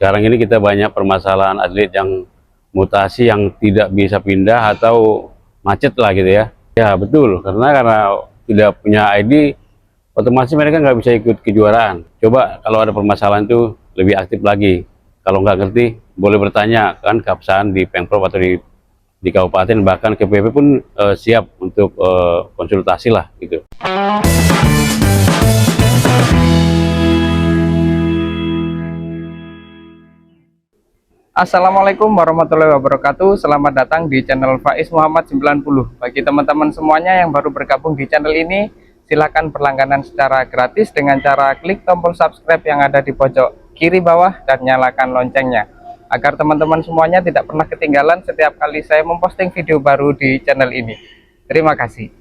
Sekarang ini kita banyak permasalahan atlet yang mutasi yang tidak bisa pindah atau macet lah gitu ya. Ya betul, karena tidak punya ID, otomatis mereka nggak bisa ikut kejuaraan. Coba kalau ada permasalahan itu lebih aktif lagi. Kalau nggak ngerti, boleh bertanya kan keabsahan di Pemprov atau di kabupaten, bahkan KPP pun siap untuk konsultasi lah gitu. Assalamualaikum warahmatullahi wabarakatuh. Selamat datang di channel Faiz Muhammad 90. Bagi teman-teman semuanya yang baru bergabung di channel ini, silakan berlangganan secara gratis dengan cara klik tombol subscribe yang ada di pojok kiri bawah dan nyalakan loncengnya, agar teman-teman semuanya tidak pernah ketinggalan setiap kali saya memposting video baru di channel ini. Terima kasih.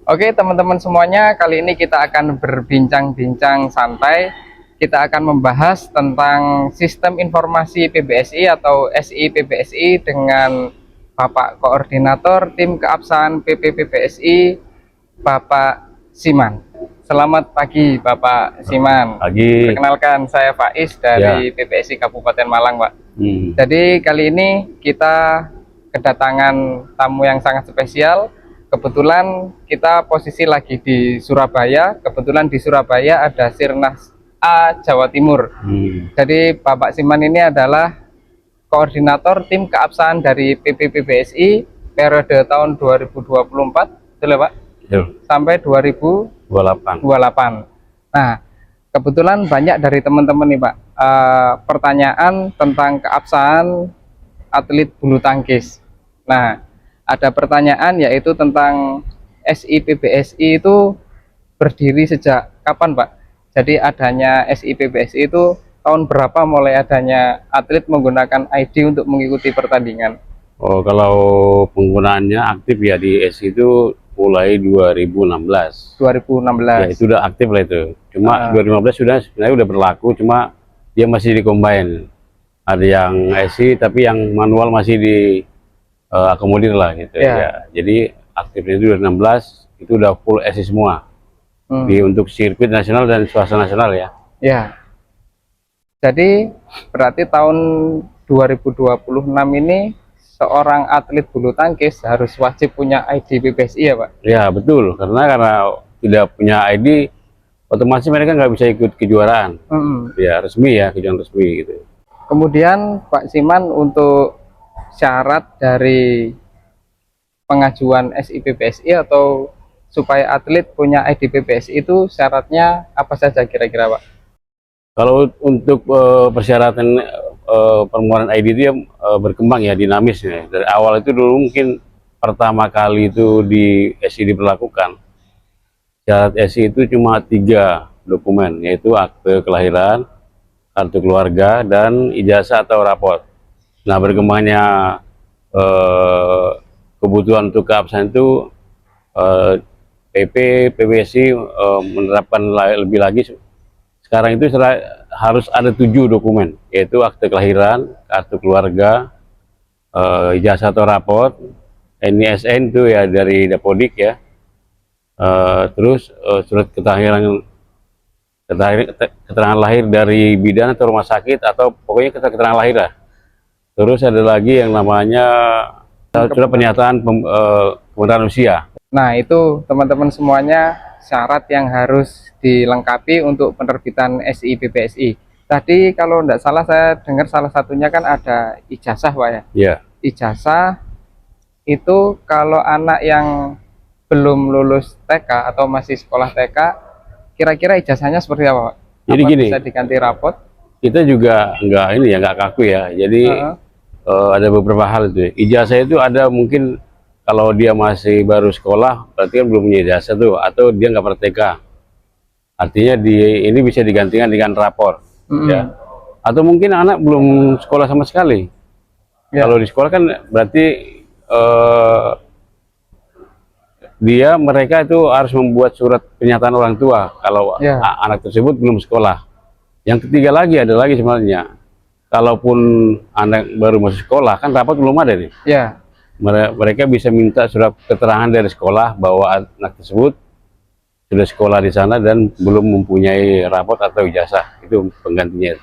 Oke teman-teman semuanya, kali ini kita akan berbincang-bincang santai. Kita akan membahas tentang sistem informasi PBSI atau SI PBSI dengan Bapak Koordinator Tim Keabsahan PP PBSI, Bapak Siman. Selamat pagi Bapak Siman. Pagi. Perkenalkan, saya Faiz dari PBSI Kabupaten Malang, Pak. Jadi kali ini kita kedatangan tamu yang sangat spesial. Kebetulan kita posisi lagi di Surabaya. Kebetulan di Surabaya ada Sirnas A Jawa Timur. Jadi Bapak Siman ini adalah koordinator tim keabsahan dari PP PBSI periode tahun 2024, betul ya Pak? Betul. Sampai 2028. Nah, kebetulan banyak dari teman-teman nih Pak pertanyaan tentang keabsahan atlet bulu tangkis. Nah, ada pertanyaan yaitu tentang SI PBSI itu berdiri sejak kapan Pak? Jadi adanya SI PBSI itu tahun berapa mulai adanya atlet menggunakan ID untuk mengikuti pertandingan? Oh, kalau penggunaannya aktif ya di SI itu mulai 2016. 2016. Ya, itu udah aktif lah itu. Cuma 2015 sudah sebenarnya udah berlaku, cuma dia masih di combine. Ada yang SI tapi yang manual masih di akomodir lah gitu ya. Jadi aktifnya itu 2016 itu udah full SI semua. Untuk sirkuit nasional dan swasta nasional ya. Ya. Jadi berarti tahun 2026 ini seorang atlet bulu tangkis harus wajib punya ID PBSI ya Pak? Ya betul, karena tidak punya ID, otomatis mereka nggak bisa ikut kejuaraan. Ya resmi ya, kejuaraan resmi gitu. Kemudian Pak Siman, untuk syarat dari pengajuan SI PBSI atau supaya atlet punya ID PBSI itu syaratnya apa saja kira-kira Pak? Kalau untuk persyaratan permohonan ID itu ya, berkembang ya, dinamis ya. Dari awal itu dulu mungkin pertama kali itu di SI diberlakukan, syarat SI itu cuma 3 dokumen, yaitu akte kelahiran, kartu keluarga, dan ijazah atau rapor. Nah berkembangnya kebutuhan untuk keabsahan itu PP PBSI menerapkan lebih lagi. Sekarang itu harus ada 7 dokumen, yaitu akte kelahiran, kartu keluarga, ijazah atau raport, NISN itu ya dari Dapodik ya, terus surat keterangan lahir dari bidan atau rumah sakit, atau pokoknya keterangan lahir lah. Terus ada lagi yang namanya surat pernyataan kebenaran usia. Nah itu teman-teman semuanya syarat yang harus dilengkapi untuk penerbitan SI PBSI. Tadi kalau tidak salah saya dengar salah satunya kan ada ijazah Pak ya? Iya. Ijazah itu kalau anak yang belum lulus TK atau masih sekolah TK, kira-kira ijazahnya seperti apa Pak? Jadi apa gini, bisa diganti rapot? Kita juga nggak kaku ya. Jadi ada beberapa hal itu. Ijazah itu ada mungkin kalau dia masih baru sekolah, berarti kan belum punya ijazah tuh, atau dia nggak praktek. Artinya ini bisa digantikan dengan rapor, ya. Atau mungkin anak belum sekolah sama sekali. Kalau di sekolah kan berarti mereka itu harus membuat surat pernyataan orang tua kalau anak tersebut belum sekolah. Yang ketiga lagi ada lagi sebenarnya, kalaupun anak baru masuk sekolah kan rapat belum ada nih. Mereka bisa minta surat keterangan dari sekolah bahwa anak tersebut sudah sekolah di sana dan belum mempunyai rapot atau ijazah, itu penggantinya.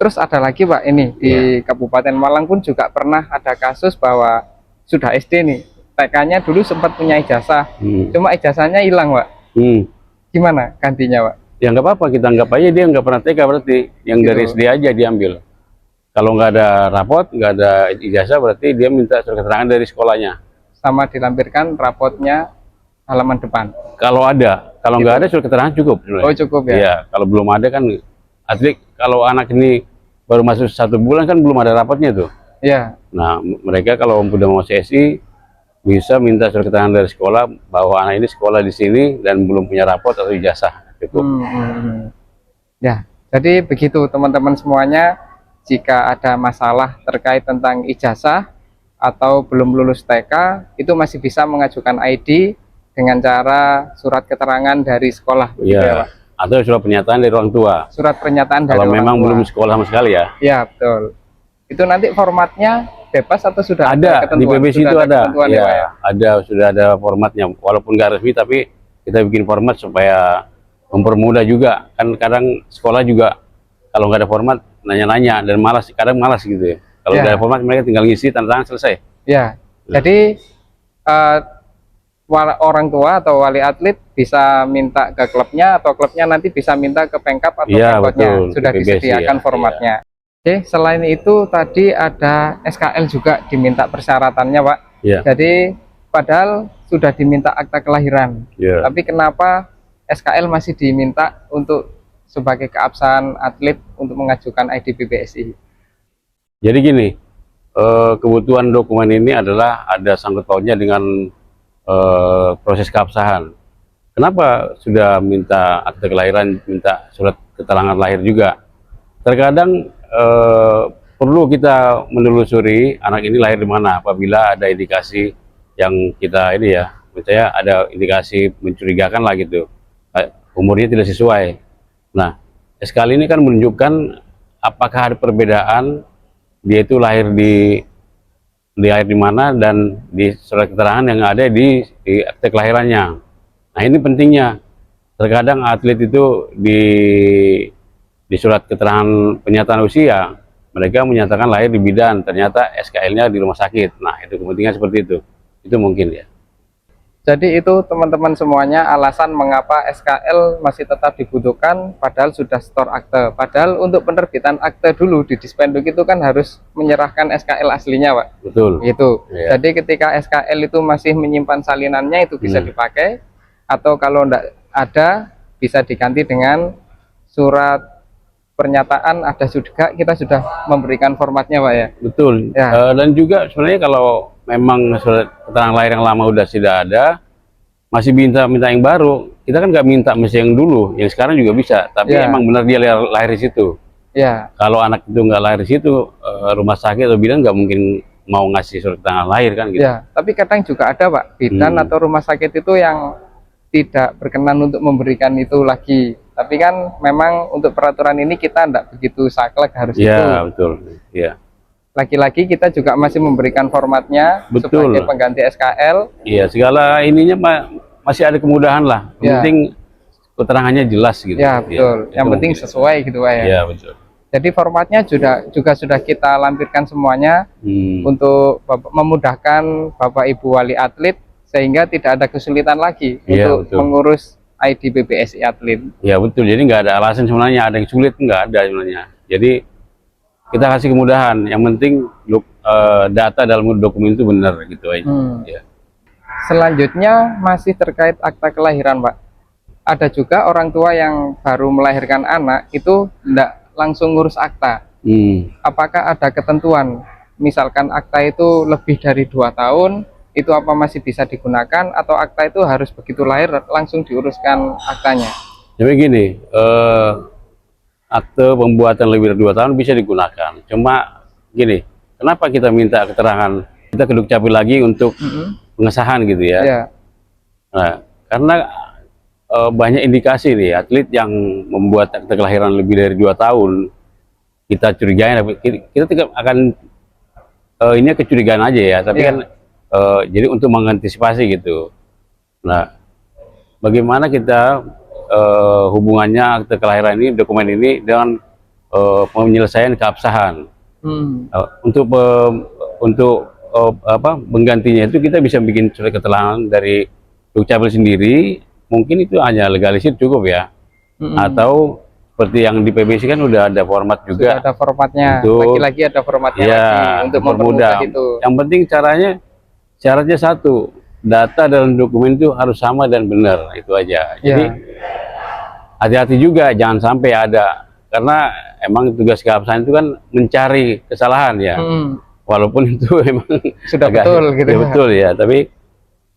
Terus ada lagi Pak, ini di Kabupaten Malang pun juga pernah ada kasus bahwa sudah SD nih, TK-nya dulu sempat punya ijazah, cuma ijazahnya hilang Pak. Gimana gantinya Pak? Ya nggak apa-apa, kita anggap aja dia nggak pernah TK, berarti yang dari SD aja diambil. Kalau nggak ada rapot, nggak ada ijazah, berarti dia minta surat keterangan dari sekolahnya. Sama dilampirkan rapotnya halaman depan. Kalau ada, kalau nggak ada surat keterangan cukup. Oh cukup ya? Iya, kalau belum ada kan, atlet kalau anak ini baru masuk 1 bulan kan belum ada rapotnya tuh. Iya. Nah, mereka kalau udah mau CSI bisa minta surat keterangan dari sekolah bahwa anak ini sekolah di sini dan belum punya rapot atau ijazah. Cukup. Ya, jadi begitu teman-teman semuanya, jika ada masalah terkait tentang ijazah atau belum lulus TK, itu masih bisa mengajukan ID dengan cara surat keterangan dari sekolah. Iya. Ya, atau surat pernyataan dari orang tua. Surat pernyataan dari kalau orang memang tua. Belum sekolah sama sekali ya. Iya, betul. Itu nanti formatnya bebas atau sudah ada di PBS itu ada. Ya, ada, sudah ada formatnya. Walaupun nggak resmi, tapi kita bikin format supaya mempermudah juga. Kan kadang sekolah juga kalau nggak ada format nanya-nanya dan malas, kadang malas gitu ya. Kalau nggak ada format mereka tinggal ngisi tanda tangan selesai. Ya. Jadi orang tua atau wali atlet bisa minta ke klubnya, atau klubnya nanti bisa minta ke Pemkab atau pemkotnya. Sudah disediakan formatnya. Oke, selain itu tadi ada SKL juga diminta persyaratannya Pak. Jadi padahal sudah diminta akta kelahiran, tapi kenapa SKL masih diminta untuk sebagai keabsahan atlet untuk mengajukan ID PBSI? Jadi gini, kebutuhan dokumen ini adalah ada sangkut pautnya dengan proses keabsahan. Kenapa sudah minta akta kelahiran, minta surat keterangan lahir juga? Terkadang perlu kita menelusuri anak ini lahir di mana apabila ada indikasi yang kita ini ya, misalnya ada indikasi mencurigakan lah gitu, umurnya tidak sesuai. Nah, SKL ini kan menunjukkan apakah ada perbedaan dia itu lahir di mana dan di surat keterangan yang ada di akte kelahirannya. Nah, ini pentingnya. Terkadang atlet itu di surat keterangan penyataan usia mereka menyatakan lahir di bidan, ternyata SKL-nya di rumah sakit. Nah, itu kepentingan seperti itu mungkin ya. Jadi itu teman-teman semuanya alasan mengapa SKL masih tetap dibutuhkan padahal sudah store akte. Padahal untuk penerbitan akte dulu di Dispenduk itu kan harus menyerahkan SKL aslinya Pak. Betul. Gitu. Ya. Jadi ketika SKL itu masih menyimpan salinannya itu bisa dipakai, atau kalau tidak ada bisa diganti dengan surat pernyataan ada juga, kita sudah memberikan formatnya Pak ya. Betul ya. Dan juga sebenarnya kalau memang surat keterangan lahir yang lama udah tidak ada, masih minta yang baru, kita kan nggak minta mesti yang dulu, yang sekarang juga bisa, tapi emang benar dia lahir di situ ya. Kalau anak itu nggak lahir di situ, rumah sakit atau bidan nggak mungkin mau ngasih surat keterangan lahir kan gitu ya. Tapi kadang juga ada Pak, bidan atau rumah sakit itu yang tidak berkenan untuk memberikan itu lagi. Tapi kan memang untuk peraturan ini kita tidak begitu saklek harus itu. Iya, betul. Iya. Lagi-lagi kita juga masih memberikan formatnya sebagai pengganti SKL. Iya, segala ininya masih ada kemudahan lah. Yang penting keterangannya jelas gitu. Ya, betul. Yang penting sesuai gitu Pak ya. Iya, betul. Jadi formatnya juga sudah kita lampirkan semuanya untuk memudahkan Bapak Ibu wali atlet sehingga tidak ada kesulitan lagi untuk mengurus ID PBSI atlet. Ya betul, jadi nggak ada alasan sebenarnya ada yang sulit, nggak ada sebenarnya. Jadi kita kasih kemudahan, yang penting data dalam dokumen itu benar gitu aja. Ya. Selanjutnya masih terkait akta kelahiran Pak. Ada juga orang tua yang baru melahirkan anak itu tidak langsung ngurus akta. Apakah ada ketentuan? Misalkan akta itu lebih dari 2 tahun, itu apa masih bisa digunakan atau akta itu harus begitu lahir langsung diuruskan aktanya? Jadi gini, akte pembuatan lebih dari 2 tahun bisa digunakan. Cuma gini, kenapa kita minta keterangan, kita ke Dukcapil lagi untuk pengesahan gitu ya? Nah, karena banyak indikasi nih atlet yang membuat akte kelahiran lebih dari 2 tahun, kita curigain, kita akan ini kecurigaan aja ya, tapi kan jadi untuk mengantisipasi gitu. Nah, bagaimana kita hubungannya akte kelahiran ini, dokumen ini dengan penyelesaian keabsahan. Hmm. Untuk penggantinya itu kita bisa bikin surat keterangan dari Dukcapil sendiri, mungkin itu hanya legalisir cukup ya. Atau seperti yang di PBC kan udah ada format juga. Sudah ada formatnya. Untuk Lagi-lagi ada formatnya ya, lagi untuk mempermudah itu. Yang penting syaratnya satu, data dalam dokumen itu harus sama dan benar, itu aja. Jadi hati-hati juga, jangan sampai ada, karena emang tugas keabsahan itu kan mencari kesalahan ya. Walaupun itu emang sudah betul gitu ya, betul ya, tapi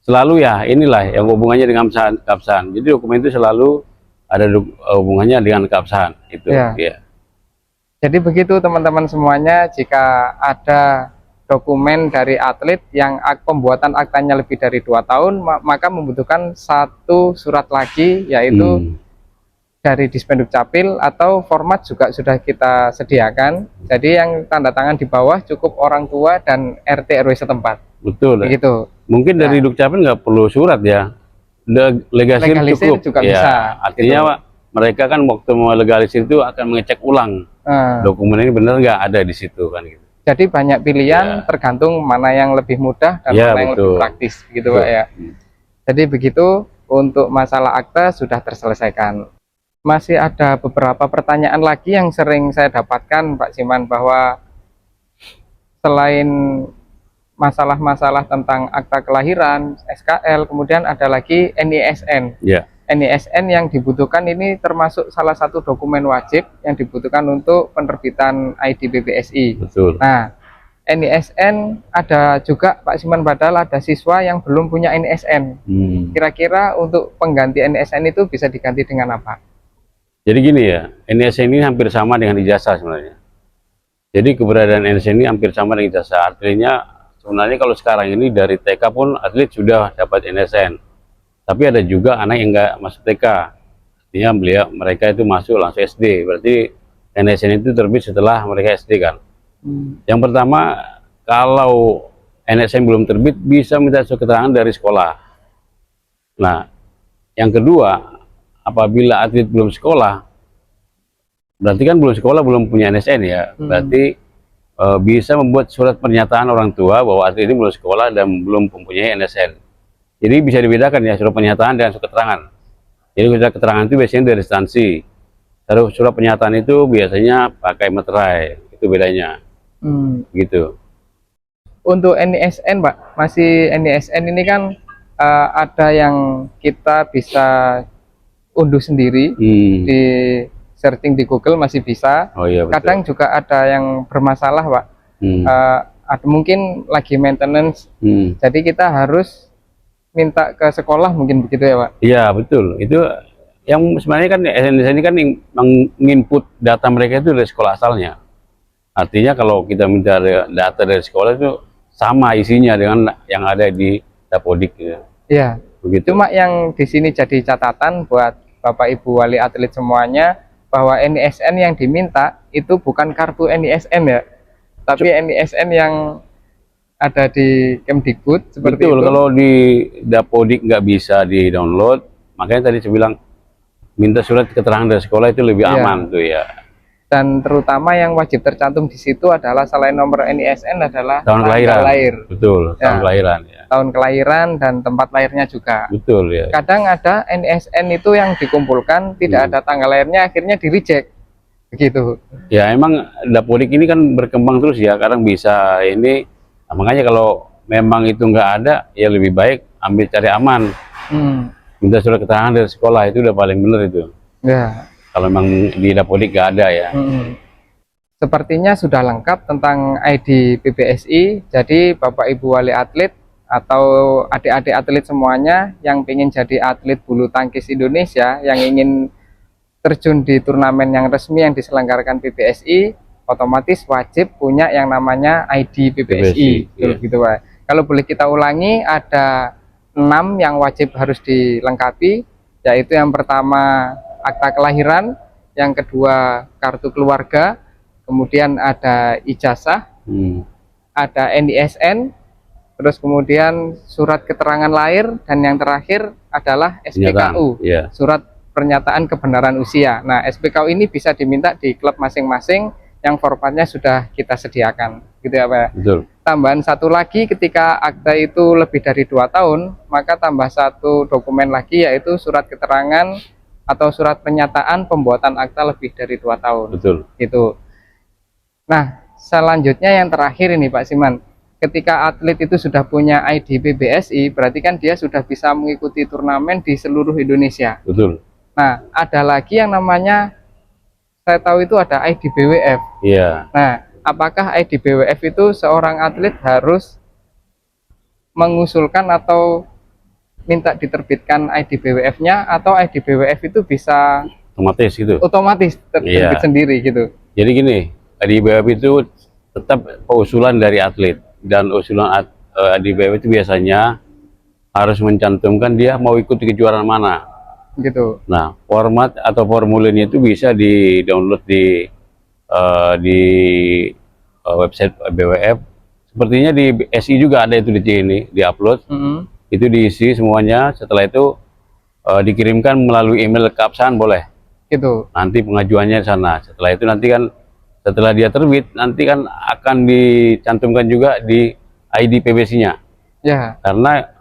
selalu ya inilah yang hubungannya dengan keabsahan. Jadi dokumen itu selalu ada hubungannya dengan keabsahan itu ya. Jadi begitu teman-teman semuanya, jika ada dokumen dari atlet yang pembuatan aktanya lebih dari 2 tahun, maka membutuhkan satu surat lagi, yaitu dari Dispenduk Capil, atau format juga sudah kita sediakan. Jadi yang tanda tangan di bawah cukup orang tua dan RT RW setempat. Betul. Begitu. Mungkin dari Dukcapil nggak perlu surat ya. Legalisir cukup juga ya, bisa. Artinya gitu. Mereka kan waktu mau legalisir itu akan mengecek ulang dokumen ini benar nggak ada di situ kan gitu. Jadi banyak pilihan, tergantung mana yang lebih mudah dan mana yang lebih praktis gitu Pak ya. Jadi begitu, untuk masalah akta sudah terselesaikan. Masih ada beberapa pertanyaan lagi yang sering saya dapatkan Pak Siman, bahwa selain masalah-masalah tentang akta kelahiran, SKL, kemudian ada lagi NISN. NISN yang dibutuhkan ini termasuk salah satu dokumen wajib yang dibutuhkan untuk penerbitan ID PPSI. Betul. Nah, NISN ada juga Pak Siman Badal, ada siswa yang belum punya NISN. Kira-kira untuk pengganti NISN itu bisa diganti dengan apa? Jadi gini ya, NISN ini hampir sama dengan ijazah sebenarnya. Jadi keberadaan NISN ini hampir sama dengan ijazah. Artinya sebenarnya kalau sekarang ini dari TK pun atlet sudah dapat NISN. Tapi ada juga anak yang nggak masuk TK. Artinya mereka itu masuk langsung SD. Berarti NISN itu terbit setelah mereka SD kan. Yang pertama, kalau NISN belum terbit, bisa minta surat keterangan dari sekolah. Nah, yang kedua, apabila atlet belum sekolah, berarti kan belum sekolah, belum punya NISN ya. Berarti bisa membuat surat pernyataan orang tua bahwa atlet ini belum sekolah dan belum mempunyai NISN. Jadi bisa dibedakan ya, surat pernyataan dan surat keterangan. Jadi surat keterangan itu biasanya dari instansi. Surat pernyataan itu biasanya pakai materai, itu bedanya. Gitu. Untuk NISN Pak, masih NISN ini kan ada yang kita bisa unduh sendiri, di searching di Google masih bisa. Kadang juga ada yang bermasalah Pak, ada mungkin lagi maintenance, jadi kita harus minta ke sekolah, mungkin begitu ya Pak? Iya betul, itu yang sebenarnya kan NISN ini kan menginput data mereka itu dari sekolah asalnya. Artinya kalau kita minta data dari sekolah itu sama isinya dengan yang ada di Dapodik gitu. Iya. Begitu. Cuma yang di sini jadi catatan buat Bapak Ibu wali atlet semuanya, bahwa NISN yang diminta itu bukan kartu NISN ya, tapi NISN yang ada di Kemdikbud seperti betul, itu. Kalau di Dapodik nggak bisa di download, makanya tadi saya bilang minta surat keterangan dari sekolah itu lebih aman tuh ya. Dan terutama yang wajib tercantum di situ adalah selain nomor NISN adalah tahun kelahiran. Betul, tahun kelahiran ya. Tahun kelahiran dan tempat lahirnya juga. Betul ya. Kadang ada NISN itu yang dikumpulkan tidak ada tanggal lahirnya, akhirnya di reject. Begitu. Ya emang Dapodik ini kan berkembang terus ya, kadang bisa ini. Nah, makanya kalau memang itu nggak ada, ya lebih baik ambil cari aman. Minta surat keterangan dari sekolah, itu udah paling benar itu. Ya. Kalau memang di Dapodik nggak ada ya. Sepertinya sudah lengkap tentang ID PPSI. Jadi Bapak Ibu wali atlet atau adik-adik atlet semuanya yang ingin jadi atlet bulu tangkis Indonesia, yang ingin terjun di turnamen yang resmi yang diselenggarakan PPSI, otomatis wajib punya yang namanya ID PPSI. Gitu, Pak. Kalau boleh kita ulangi, ada 6 yang wajib harus dilengkapi, yaitu yang pertama akta kelahiran, yang kedua kartu keluarga, kemudian ada ijazah, ada NISN, terus kemudian surat keterangan lahir, dan yang terakhir adalah SPKU, surat pernyataan kebenaran usia. Nah, SPKU ini bisa diminta di klub masing-masing yang formatnya sudah kita sediakan, gitu ya Pak ya? Betul. Tambahan satu lagi, ketika akta itu lebih dari 2 tahun, maka tambah satu dokumen lagi, yaitu surat keterangan atau surat pernyataan pembuatan akta lebih dari 2 tahun. Betul. Gitu. Nah, selanjutnya yang terakhir ini Pak Siman, ketika atlet itu sudah punya ID PBSI, berarti kan dia sudah bisa mengikuti turnamen di seluruh Indonesia. Betul. Nah, ada lagi yang namanya, saya tahu itu ada ID BWF. Iya. Nah, apakah ID BWF itu seorang atlet harus mengusulkan atau minta diterbitkan ID BWF-nya, atau ID BWF itu bisa Otomatis gitu. otomatis terbit sendiri gitu? Jadi gini, ID BWF itu tetap usulan dari atlet, dan usulan ID BWF itu biasanya harus mencantumkan dia mau ikut di kejuaraan mana. Gitu. Nah, format atau formulirnya itu bisa di-download di website BWF. Sepertinya di SI juga ada itu di sini, di-upload. Itu diisi semuanya. Setelah itu dikirimkan melalui email ke Absan boleh. Gitu. Nanti pengajuannya di sana. Setelah itu nanti kan setelah dia terbit, nanti kan akan dicantumkan juga di ID PBC-nya. Ya. Karena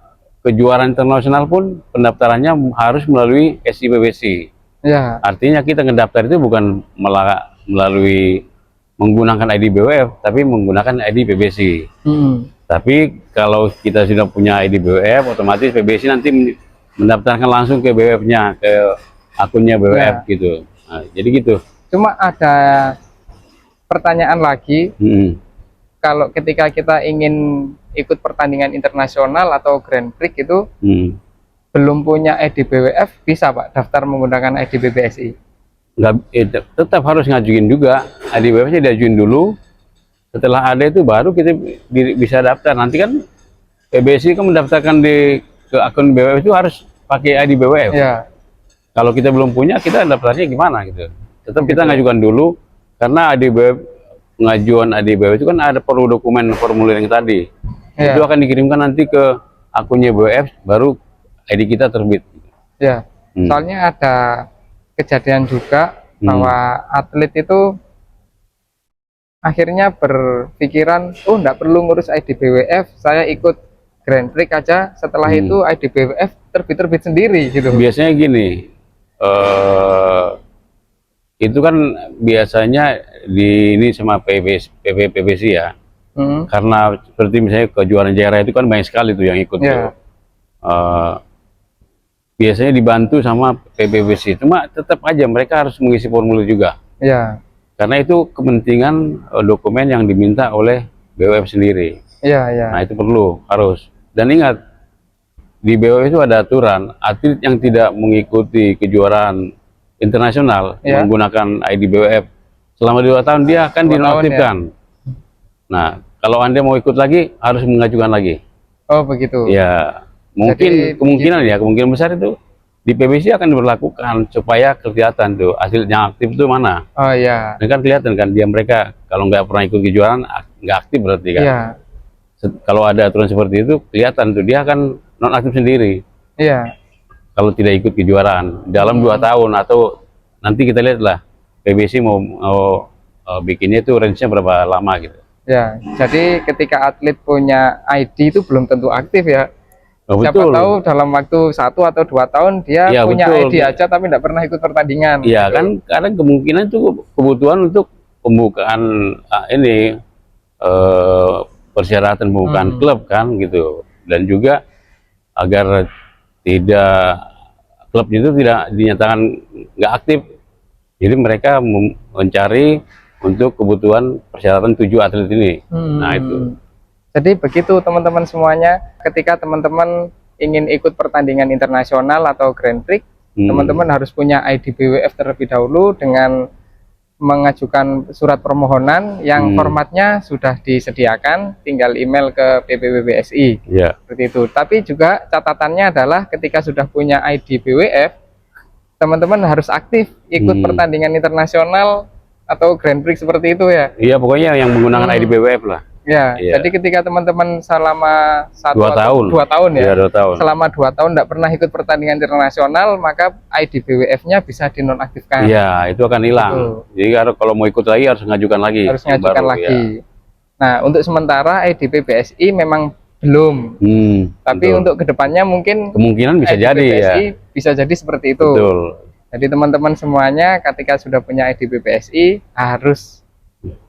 kejuaraan internasional pun pendaftarannya harus melalui SI PBC. Ya. Artinya kita ngedaftar itu bukan melalui menggunakan ID BWF, tapi menggunakan ID PBC. Tapi kalau kita sudah punya ID BWF, otomatis PBC nanti mendaftarkan langsung ke BWF-nya, ke akunnya BWF gitu. Nah, jadi gitu. Cuma ada pertanyaan lagi. Kalau ketika kita ingin ikut pertandingan internasional atau Grand Prix itu belum punya ID BWF, bisa Pak daftar menggunakan ID PBSI? Nggak, tetap harus ngajuin juga. ID BWF-nya diajuin dulu. Setelah ada itu baru kita bisa daftar. Nanti kan PBSI kan mendaftarkan ke akun BWF itu harus pakai ID BWF. Ya. Kalau kita belum punya, kita daftarnya gimana gitu. Tetap kita ngajukan dulu, karena ID BWF, pengajuan ID BWF itu kan ada perlu dokumen formulir yang tadi. Itu akan dikirimkan nanti ke akunnya BWF, baru ID kita terbit. Ya. Soalnya ada kejadian juga bahwa atlet itu akhirnya berpikiran, oh enggak perlu ngurus ID BWF, saya ikut Grand Prix aja, setelah itu ID BWF terbit sendiri gitu. Biasanya gini, itu kan biasanya ini sama PBC ya. Karena seperti misalnya kejuaraan daerah itu kan banyak sekali tuh yang ikut tuh. Biasanya dibantu sama PBC, cuma tetap aja mereka harus mengisi formulir juga. Ya. Karena itu kepentingan dokumen yang diminta oleh BWF sendiri. Nah itu harus. Dan ingat, di BWF itu ada aturan, atlet yang tidak mengikuti kejuaraan internasional menggunakan ID BWF selama 2 tahun dia akan dinonaktifkan. Nah, kalau Anda mau ikut lagi harus mengajukan lagi. Oh begitu. Ya, mungkin kemungkinan besar itu di PBC akan diberlakukan supaya kelihatan tuh hasil yang aktif itu mana. Oh iya. Ini kan kelihatan kan mereka kalau nggak pernah ikut kejuaraan nggak aktif berarti kan. Iya. Kalau ada aturan seperti itu kelihatan tuh dia akan nonaktif sendiri. Iya. Kalau tidak ikut kejuaraan dalam 2 tahun, atau nanti kita lihatlah PBC mau bikinnya itu range-nya berapa lama gitu. Ya, jadi ketika atlet punya ID itu belum tentu aktif ya. Siapa tahu dalam waktu 1 atau 2 tahun dia punya ID aja tapi tidak pernah ikut pertandingan. Iya gitu. Kan karena kemungkinan itu kebutuhan untuk pembukaan persyaratan pembukaan klub kan gitu, dan juga agar klubnya itu tidak dinyatakan nggak aktif, jadi mereka mencari untuk kebutuhan persyaratan 7 atlet ini. Nah itu. Jadi begitu teman-teman semuanya, ketika teman-teman ingin ikut pertandingan internasional atau Grand Prix, teman-teman harus punya ID BWF terlebih dahulu dengan mengajukan surat permohonan yang formatnya sudah disediakan, tinggal email ke PPPBSI. Seperti itu. Tapi juga catatannya adalah ketika sudah punya ID BWF, teman-teman harus aktif ikut pertandingan internasional atau Grand Prix seperti itu ya. Iya, pokoknya yang menggunakan ID BWF lah. Ya, Iya. jadi ketika teman-teman selama 2 tahun. ya, Iya, 2 tahun. selama 2 tahun tidak pernah ikut pertandingan internasional, maka ID BWF-nya bisa dinonaktifkan. Iya, itu akan hilang. Gitu. Jadi kalau mau ikut lagi harus ngajukan lagi. Harus yang ngajukan baru, lagi. ya. Nah, untuk sementara ID PBSI memang belum, tapi betul. untuk kedepannya mungkin Kemungkinan bisa ID jadi ya. PBSI bisa jadi seperti itu. Betul. Jadi teman-teman semuanya ketika sudah punya ID PBSI harus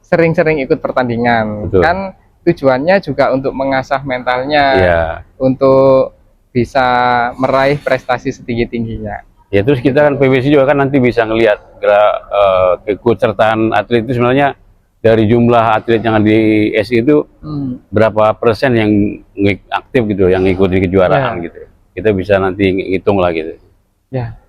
sering-sering ikut pertandingan. Betul. Kan tujuannya juga untuk mengasah mentalnya, Iya. untuk bisa meraih prestasi setinggi-tingginya. Ya terus kita kan PBSI juga kan nanti bisa ngelihat keikutsertaan atlet itu sebenarnya dari jumlah atlet yang di SI itu berapa persen yang aktif gitu, yang ikuti kejuaraan gitu. Kita bisa nanti ngitung lah gitu. Ya.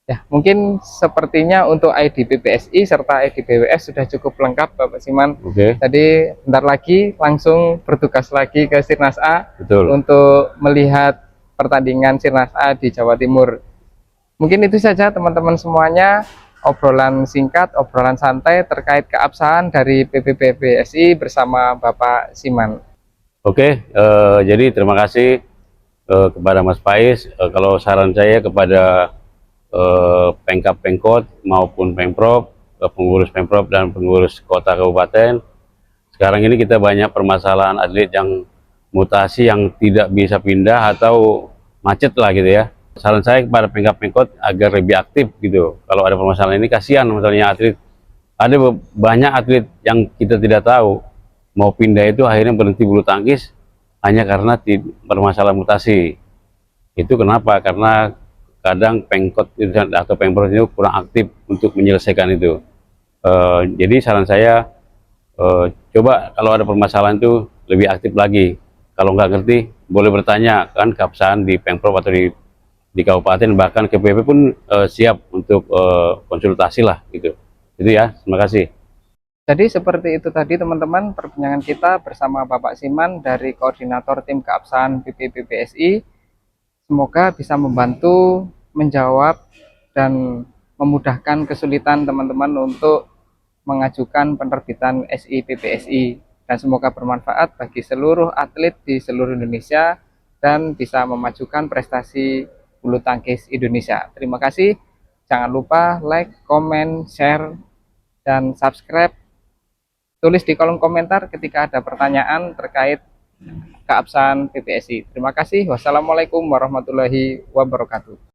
Ya, mungkin sepertinya untuk ID PBSI serta ID BWF sudah cukup lengkap Bapak Siman. Oke. Jadi bentar lagi langsung bertugas lagi ke Sirnas A. Betul. Untuk melihat pertandingan Sirnas A di Jawa Timur. Mungkin itu saja teman-teman semuanya, obrolan singkat, obrolan santai terkait keabsahan dari PBPBSI bersama Bapak Siman. Oke, jadi terima kasih kepada Mas Faiz. Kalau saran saya kepada Pemkab Pemkot maupun Pemprov, pengurus Pemprov dan pengurus kota kabupaten, sekarang ini kita banyak permasalahan atlet yang mutasi yang tidak bisa pindah atau macet lah gitu ya. Saran saya kepada Pemkab Pemkot agar lebih aktif gitu. Kalau ada permasalahan ini, kasihan misalnya atlet, ada banyak atlet yang kita tidak tahu mau pindah itu akhirnya berhenti bulu tangkis hanya karena permasalahan mutasi. Itu kenapa? Karena kadang Pemkot atau Pemprov itu kurang aktif untuk menyelesaikan itu. Jadi saran saya, coba kalau ada permasalahan itu lebih aktif lagi. Kalau nggak ngerti boleh bertanya kan keabsahan di Pemprov atau di kabupaten, bahkan ke PP pun siap untuk konsultasi lah gitu. Itu ya, terima kasih. Jadi seperti itu tadi teman-teman perbincangan kita bersama Bapak Siman dari Koordinator Tim Keabsahan PPPBSI. Semoga bisa membantu menjawab dan memudahkan kesulitan teman-teman untuk mengajukan penerbitan SI PPSI, dan semoga bermanfaat bagi seluruh atlet di seluruh Indonesia dan bisa memajukan prestasi bulu tangkis Indonesia. Terima kasih. Jangan lupa like, comment, share, dan subscribe. Tulis di kolom komentar ketika ada pertanyaan terkait keabsahan PPSI. Terima kasih. Wassalamualaikum warahmatullahi wabarakatuh.